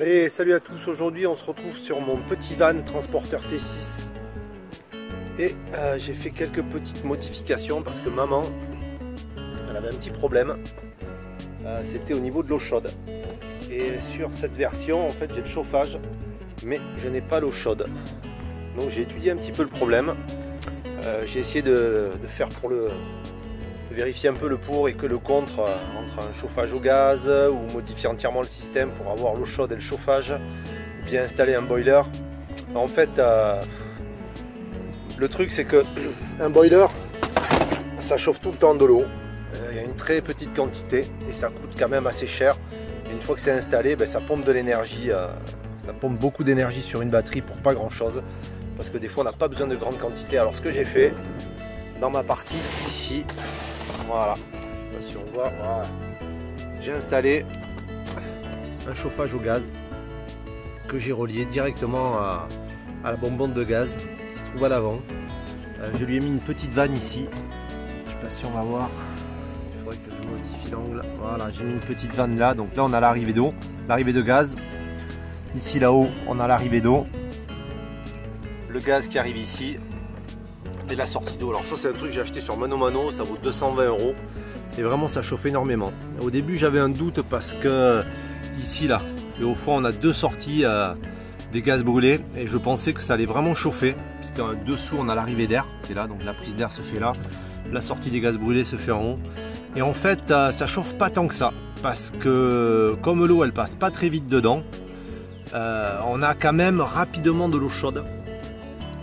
Allez, salut à tous, aujourd'hui on se retrouve sur mon petit van transporteur T6 et j'ai fait quelques petites modifications parce que maman elle avait un petit problème, c'était au niveau de l'eau chaude et sur cette version en fait j'ai le chauffage mais je n'ai pas l'eau chaude, donc j'ai étudié un petit peu le problème, j'ai essayé de faire pour vérifier un peu le pour et que le contre entre un chauffage au gaz ou modifier entièrement le système pour avoir l'eau chaude et le chauffage, ou bien installer un boiler. En fait, le truc c'est que un boiler ça chauffe tout le temps de l'eau, il y a une très petite quantité et ça coûte quand même assez cher. Et une fois que c'est installé, ça pompe de l'énergie, ça pompe beaucoup d'énergie sur une batterie pour pas grand chose, parce que des fois on n'a pas besoin de grande quantité. Alors ce que j'ai fait dans ma partie ici, voilà, je sais pas si on voit, voilà. J'ai installé un chauffage au gaz que j'ai relié directement à la bonbonne de gaz qui se trouve à l'avant. Je lui ai mis une petite vanne ici, je sais pas si on va voir, il faudrait que je modifie l'angle. Voilà, j'ai mis une petite vanne là, donc là on a l'arrivée d'eau, l'arrivée de gaz. Ici là-haut on a l'arrivée d'eau, le gaz qui arrive ici et la sortie d'eau. Alors ça c'est un truc que j'ai acheté sur Mano Mano, ça vaut 220 € et vraiment ça chauffe énormément. Au début j'avais un doute parce que ici là et au fond on a deux sorties des gaz brûlés et je pensais que ça allait vraiment chauffer, puisqu'en dessous on a l'arrivée d'air qui est là, donc la prise d'air se fait là, la sortie des gaz brûlés se fait en haut, et en fait ça chauffe pas tant que ça, parce que comme l'eau elle passe pas très vite dedans, on a quand même rapidement de l'eau chaude,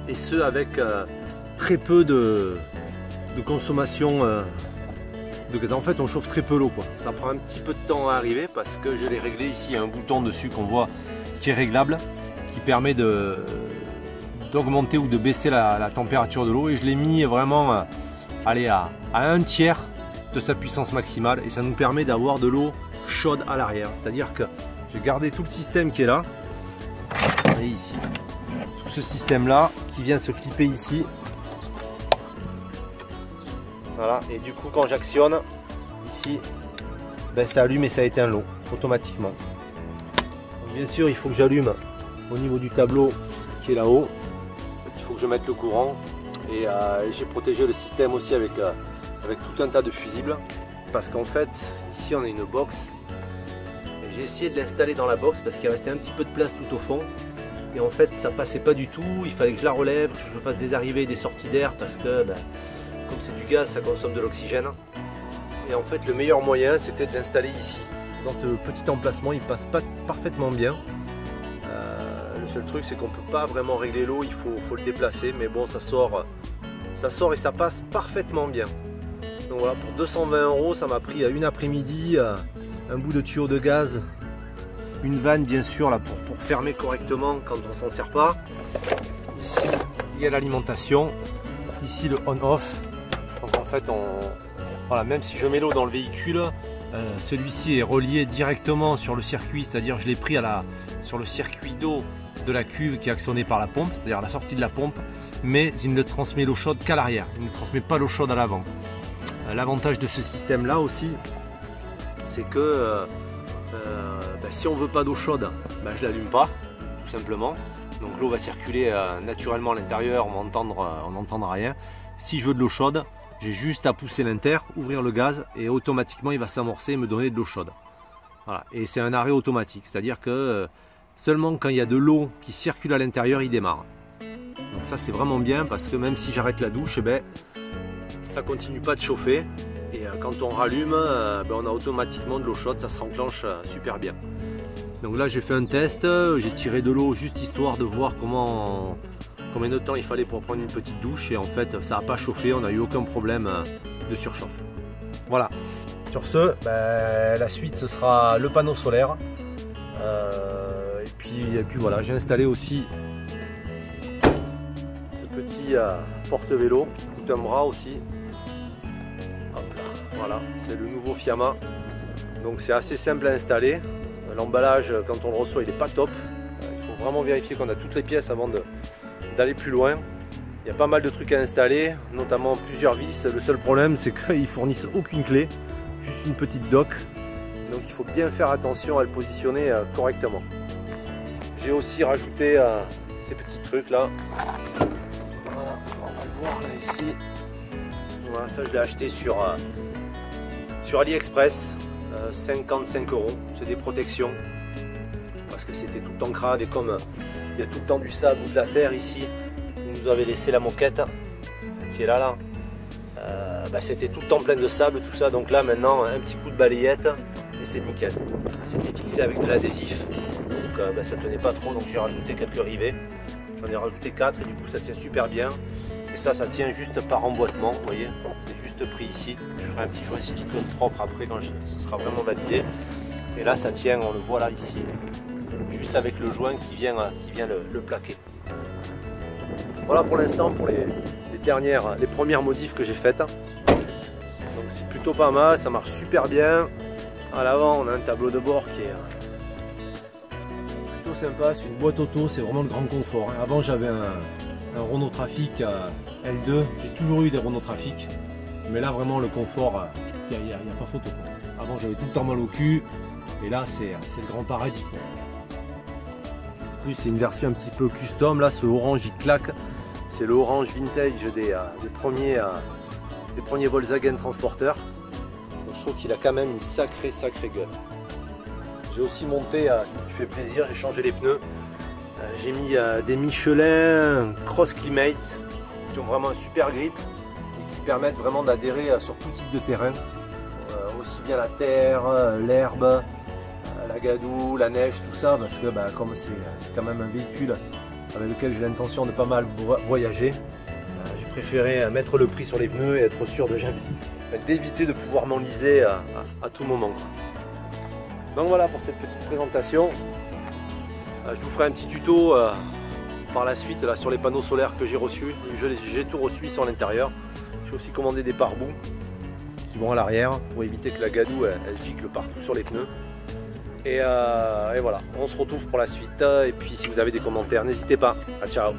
et ce avec très peu de consommation de gaz. En fait on chauffe très peu l'eau, quoi. Ça prend un petit peu de temps à arriver parce que je l'ai réglé ici, il y a un bouton dessus qu'on voit qui est réglable, qui permet d'augmenter ou de baisser la température de l'eau, et je l'ai mis vraiment allez, à un tiers de sa puissance maximale, et ça nous permet d'avoir de l'eau chaude à l'arrière. C'est à dire que j'ai gardé tout le système qui est là, et ici tout ce système là qui vient se clipper ici. Voilà, et du coup quand j'actionne ici, ça allume et ça éteint l'eau automatiquement. Donc, bien sûr il faut que j'allume au niveau du tableau qui est là-haut, il faut que je mette le courant, et j'ai protégé le système aussi avec tout un tas de fusibles, parce qu'en fait ici on a une box, et j'ai essayé de l'installer dans la box parce qu'il restait un petit peu de place tout au fond, et en fait ça passait pas du tout, il fallait que je la relève, que je fasse des arrivées et des sorties d'air, parce que comme c'est du gaz, ça consomme de l'oxygène. Et en fait, le meilleur moyen, c'était de l'installer ici. Dans ce petit emplacement, il passe pas parfaitement bien. Le seul truc, c'est qu'on peut pas vraiment régler l'eau, il faut le déplacer. Mais bon, ça sort et ça passe parfaitement bien. Donc voilà, pour 220 €, ça m'a pris une après-midi, un bout de tuyau de gaz, une vanne bien sûr là pour fermer correctement quand on s'en sert pas. Ici, il y a l'alimentation. Ici, le on-off. Donc en fait, voilà, même si je mets l'eau dans le véhicule, celui-ci est relié directement sur le circuit, c'est-à-dire je l'ai pris sur le circuit d'eau de la cuve qui est actionné par la pompe, c'est-à-dire la sortie de la pompe, mais il ne transmet l'eau chaude qu'à l'arrière, il ne transmet pas l'eau chaude à l'avant. L'avantage de ce système-là aussi, c'est que si on ne veut pas d'eau chaude, je ne l'allume pas, tout simplement. Donc l'eau va circuler naturellement à l'intérieur, on n'entendra rien. Si je veux de l'eau chaude, j'ai juste à pousser l'inter, ouvrir le gaz, et automatiquement il va s'amorcer et me donner de l'eau chaude. Voilà. Et c'est un arrêt automatique, c'est-à-dire que seulement quand il y a de l'eau qui circule à l'intérieur, il démarre. Donc ça c'est vraiment bien, parce que même si j'arrête la douche, ça continue pas de chauffer. Et quand on rallume, on a automatiquement de l'eau chaude, ça se renclenche super bien. Donc là j'ai fait un test, j'ai tiré de l'eau juste histoire de voir combien de temps il fallait pour prendre une petite douche, et en fait ça n'a pas chauffé, on n'a eu aucun problème de surchauffe. Voilà, sur ce, la suite ce sera le panneau solaire, et puis voilà, j'ai installé aussi ce petit porte-vélo qui coûte un bras aussi. Hop là, voilà, c'est le nouveau Fiamma, donc c'est assez simple à installer. L'emballage, quand on le reçoit, il n'est pas top. Il faut vraiment vérifier qu'on a toutes les pièces avant d'aller plus loin. Il y a pas mal de trucs à installer, notamment plusieurs vis. Le seul problème, c'est qu'ils fournissent aucune clé, juste une petite dock. Donc il faut bien faire attention à le positionner correctement. j'ai aussi rajouté ces petits trucs là. Voilà, on va le voir là ici. Voilà, ça je l'ai acheté sur AliExpress, 55 €. C'est des protections parce que c'était tout le temps crade et comme il y a tout le temps du sable ou de la terre ici, ils nous avaient laissé la moquette qui est là. C'était tout le temps plein de sable, tout ça. Donc là maintenant un petit coup de balayette et c'est nickel. C'était fixé avec de l'adhésif, donc ça tenait pas trop, donc j'ai rajouté quelques rivets. J'en ai rajouté 4 et du coup ça tient super bien. Et ça tient juste par emboîtement, vous voyez, c'est juste pris ici. Je ferai un petit joint silicone propre après quand ce sera vraiment validé. Et là ça tient, on le voit là ici, juste avec le joint qui vient le plaquer. Voilà pour l'instant pour les premières modifs que j'ai faites. Donc c'est plutôt pas mal, ça marche super bien. À l'avant on a un tableau de bord qui est plutôt sympa, c'est une boîte auto, c'est vraiment le grand confort. Avant j'avais un Renault Trafic L2, j'ai toujours eu des Renault Trafic, mais là vraiment le confort, il n'y a pas photo quoi. Avant j'avais tout le temps mal au cul, et là c'est le grand paradis quoi. En plus c'est une version un petit peu custom, là ce orange il claque, c'est le orange vintage des premiers Volkswagen Transporter. Donc, je trouve qu'il a quand même une sacrée gueule. J'ai aussi monté, je me suis fait plaisir, j'ai changé les pneus. J'ai mis des Michelin Cross Climate qui ont vraiment un super grip et qui permettent vraiment d'adhérer sur tout type de terrain, aussi bien la terre, l'herbe, la gadoue, la neige, tout ça, parce que comme c'est quand même un véhicule avec lequel j'ai l'intention de pas mal voyager, j'ai préféré mettre le prix sur les pneus et être sûr d'éviter de pouvoir m'enliser à tout moment. Donc voilà pour cette petite présentation. Je vous ferai un petit tuto par la suite là, sur les panneaux solaires que j'ai reçus. J'ai tout reçu sur l'intérieur. J'ai aussi commandé des pare-boues qui vont à l'arrière pour éviter que la gadoue elle gicle partout sur les pneus. Et voilà, on se retrouve pour la suite. Et puis si vous avez des commentaires, n'hésitez pas. Ciao.